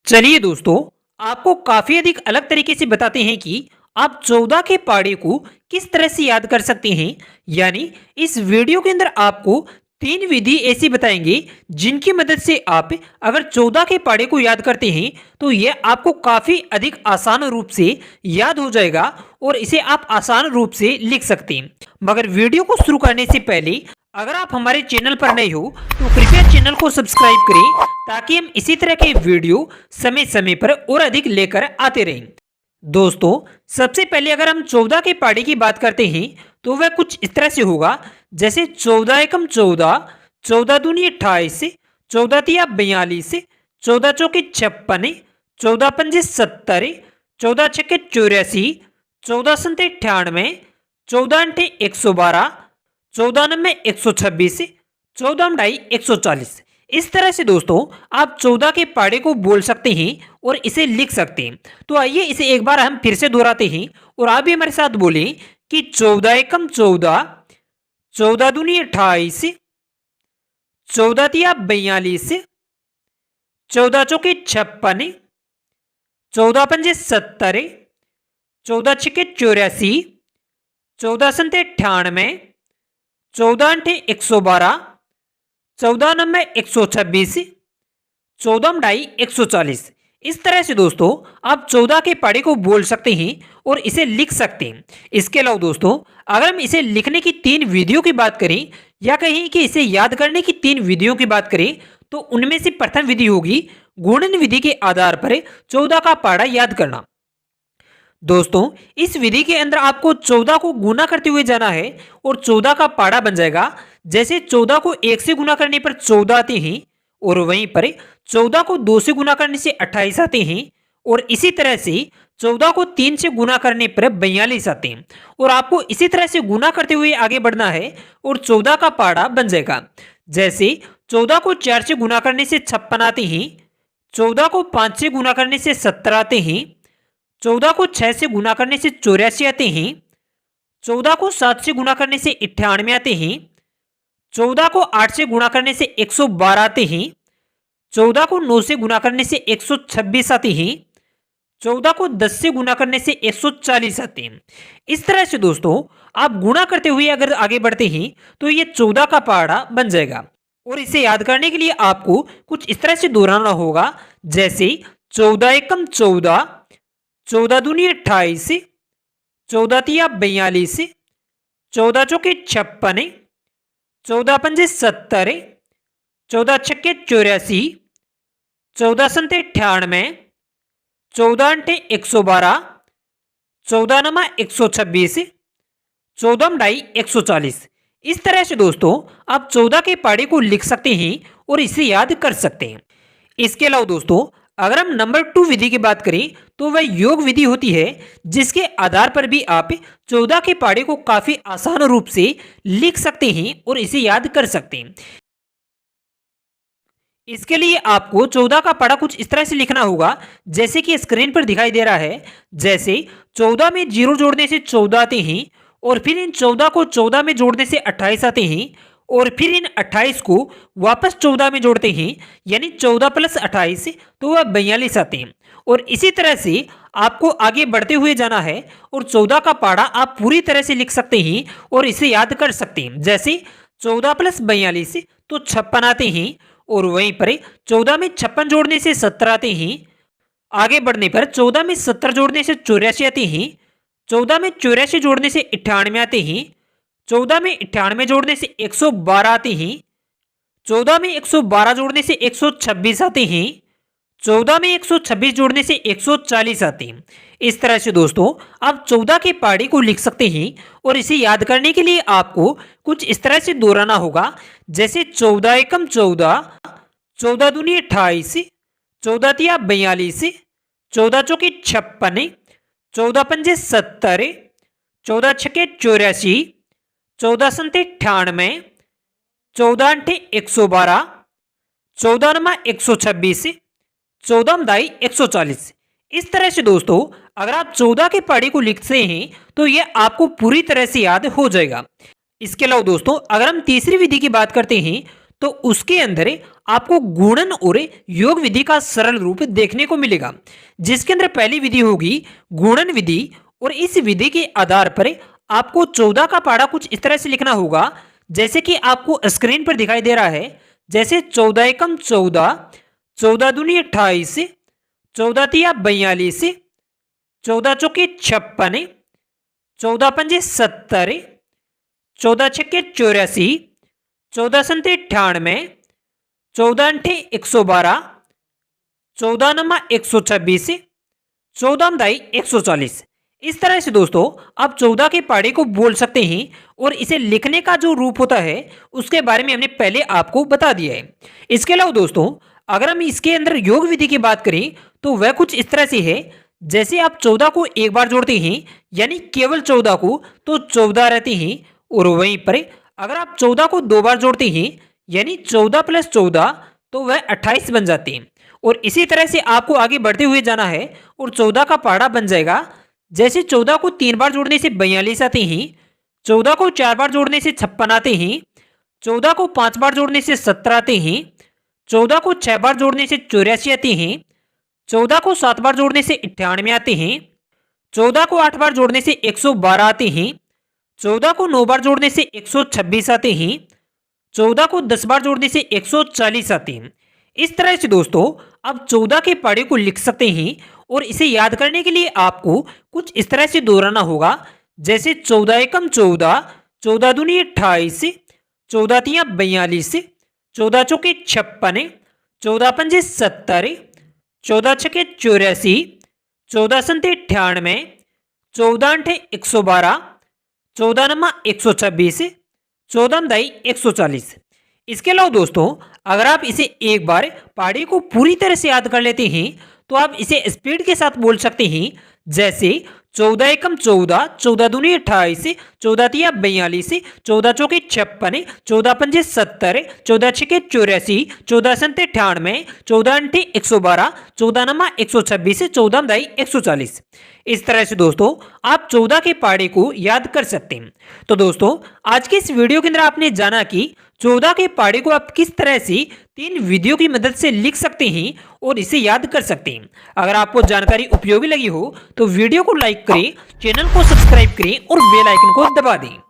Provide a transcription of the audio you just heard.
चलिए दोस्तों, आपको काफी अधिक अलग तरीके से बताते हैं कि आप 14 के पाड़े को किस तरह से याद कर सकते हैं। यानी इस वीडियो के अंदर आपको 3 विधि ऐसी बताएंगे जिनकी मदद से आप अगर 14 के पाड़े को याद करते हैं तो यह आपको काफी अधिक आसान रूप से याद हो जाएगा और इसे आप आसान रूप से लिख सकते हैं। मगर वीडियो को शुरू करने से पहले अगर आप हमारे चैनल पर नए हो तो कृपया चैनल को सब्सक्राइब करें ताकि हम इसी तरह के वीडियो समय समय पर और अधिक लेकर आते रहें। दोस्तों, सबसे पहले अगर हम 14 के पाड़े की बात करते हैं तो वह कुछ इस तरह से होगा, जैसे 14 एकम 14, 14 दूनी 28, 14 तिया 42, 14 चौके 56, 14 पंजे 70, 14 छक्के 84, 14 संते 98, 14 अंठे 112, 14 नब्बे 126, 14 ढाई 140। इस तरह से दोस्तों आप 14 के पाड़े को बोल सकते हैं और इसे लिख सकते हैं। तो आइए इसे एक बार हम फिर से दोहराते हैं और आप भी हमारे साथ बोलें कि 14 एकम 14, 14 दूनी 28, 14 तिया 42, 14 चौके 56, 14 पंजे 70, 14 छक्के 84, 14 संते 98, 14 अंठे 112, 14 नब्बे 126, 14 ढाई 140। इस तरह से दोस्तों आप 14 के पाड़े को बोल सकते हैं और इसे लिख सकते हैं। इसके अलावा दोस्तों अगर हम इसे लिखने की 3 विधियों की बात करें या कहें कि इसे याद करने की 3 विधियों की बात करें तो उनमें से प्रथम विधि होगी गुणन विधि के आधार पर 14 का पाड़ा याद करना। दोस्तों इस विधि के अंदर आपको 14 को गुना करते हुए जाना है और 14 का पाड़ा बन जाएगा। जैसे 14 को 1 से गुना करने पर 14 आते हैं और वहीं पर 14 को 2 से गुना करने से 28 आते हैं और इसी तरह से 14 को 3 से गुना करने पर 42 आते हैं और आपको इसी तरह से गुना करते हुए आगे बढ़ना है और 14 का पाड़ा बन जाएगा। जैसे 14 को 4 से गुना करने से 56 आते हैं, 14 को 5 से गुना करने से 70 आते हैं, 14 को 6 से गुना करने से 84 आते हैं, 14 को 7 से गुना करने से 98 आते हैं, 14 को 8 से गुना करने से 112 आते हैं, 14 को 9 से गुना करने से 126 आते हैं, 14 को 10 से गुना करने से 140 आते हैं। इस तरह से दोस्तों आप गुणा करते हुए अगर आगे बढ़ते हैं तो ये 14 का पाड़ा बन जाएगा और इसे याद करने के लिए आपको कुछ इस तरह से दोहराना होगा, जैसे 14 एकम 14, 14 दूनी 28, 14 तिया 42, 14 चौके 56, 14 पंजे 70, 14 छक्के 84, 14 संते 98, 14 अंठे 112, 14 नमा 126, 14 ढाई 140। इस तरह से दोस्तों आप 14 के पाड़े को लिख सकते हैं और इसे याद कर सकते हैं। इसके अलावा दोस्तों अगर हम नंबर 2 विधि की बात करें तो वह योग विधि होती है, जिसके आधार पर भी आप 14 के पाड़े को काफी आसान रूप से लिख सकते हैं और इसे याद कर सकते हैं। इसके लिए आपको 14 का पाड़ा कुछ इस तरह से लिखना होगा, जैसे कि स्क्रीन पर दिखाई दे रहा है। जैसे 14 में 0 जोड़ने से 14 आते हैं और फिर इन 14 को 14 में जोड़ने से 28 आते हैं और फिर इन 28 को वापस 14 में जोड़ते हैं, यानी 14 प्लस 28 तो वह 42 आते हैं। और इसी तरह से आपको आगे बढ़ते हुए जाना है और 14 का पाड़ा आप पूरी तरह से लिख सकते हैं और इसे याद कर सकते हैं। जैसे 14 प्लस 42 तो 56 आते हैं और वहीं पर 14 में 56 जोड़ने से 70 आते हैं। आगे बढ़ने पर 14 में 70 जोड़ने से 84 आते हैं, 14 में 84 जोड़ने से 98 आते हैं, 14 में 98 जोड़ने से 112 आते हैं, 14 में 112 जोड़ने से 126 आते हैं, 14 में 126 जोड़ने से 140 आते हैं। इस तरह से दोस्तों आप 14 के पाड़े को लिख सकते हैं और इसे याद करने के लिए आपको कुछ इस तरह से दोहराना होगा, जैसे 14 एकम 14, 14 दूनी 28, 14 तिया 42, 14 चौके 56, 14 पंजे 70, 14 छक्के 84, 14 संते 98, 14 अंठे 112, 14 नमा 126, 14 दाई 140। इस तरह से दोस्तों अगर आप 14 के पाड़े को लिखते हैं तो यह आपको पूरी तरह से याद हो जाएगा। इसके अलावा दोस्तों अगर हम तीसरी विधि की बात करते हैं तो उसके अंदर आपको गुणन और योग विधि का सरल रूप देखने को मिलेगा, जिसके अंदर पहली विधि होगी गुणन विधि। और इस विधि के आधार पर आपको 14 का पहाड़ा कुछ इस तरह से लिखना होगा, जैसे कि आपको स्क्रीन पर दिखाई दे रहा है। जैसे 14 एकम 14, 14 दूनी 28, 14 तिया 42, 14 चौके 56, 14 पंजे 70, 14 छक्के 84, 14 संते 98, 14 अंठे 112, 14 नमा 126, 14 दाई 140। इस तरह से दोस्तों आप 14 के पहाड़े को बोल सकते हैं। और इसे लिखने का जो रूप होता है उसके बारे में हमने पहले आपको बता दिया है। इसके अलावा दोस्तों अगर हम इसके अंदर योग विधि की बात करें तो वह कुछ इस तरह से है। जैसे आप 14 को एक बार जोड़ते हैं यानी केवल 14 को, तो 14 रहते हैं। और वहीं पर अगर आप 14 को दो बार जोड़ते हैं यानी 14 + 14, तो वह 28 बन जाते हैं। और इसी तरह से आपको आगे बढ़ते हुए जाना है और 14 का पहाड़ा बन जाएगा। जैसे 14 को 3 बार जोड़ने से 42 आते हैं, 14 को 4 बार जोड़ने से 56 आते हैं, 14 को 5 बार जोड़ने से 17 आते हैं, 14 को 6 बार जोड़ने से 84 आते हैं, 14 को 7 बार जोड़ने से 98 आते हैं, 14 को 8 बार जोड़ने से 112 आते हैं, 14 को 9 बार जोड़ने से 126 आते हैं, 14 को 10 बार जोड़ने से 140 आते हैं। इस तरह से दोस्तों आप 14 के पहाड़े को लिख सकते हैं। और इसे याद करने के लिए आपको कुछ इस तरह से दोहराना होगा। जैसे 14 एकम 14, 14 दूनी 28, 14 तिया 42, 14 चौके 56, 14 पंजे 70, 14 छक्के 84, 14 संते 98, 14 अंठे 112, 14 नमा 126, 14 दाई 140। इसके अलावा दोस्तों अगर आप इसे एक बार पहाड़े को पूरी तरह से याद कर लेते हैं तो आप इसे स्पीड के साथ बोल सकते हैं। जैसे 14 एकम 14, 14 दूनी 28, 14 तिया 42, 14 चौके 56, 14 पंजे 70, 14 छक्के 84, 14 संते 98, 14 अंठे 112, 14 नमा 126, 14 दाई 140। इस तरह से दोस्तों आप 14 के पहाड़े को याद कर सकते हैं। तो दोस्तों आज के इस वीडियो के अंदर आपने जाना कि 14 के पहाड़े को आप किस तरह से 3 विधियों की मदद से लिख सकते हैं और इसे याद कर सकते हैं। अगर आपको जानकारी उपयोगी लगी हो तो वीडियो को लाइक करें, चैनल को सब्सक्राइब करें और बेल आइकन को दबा दें।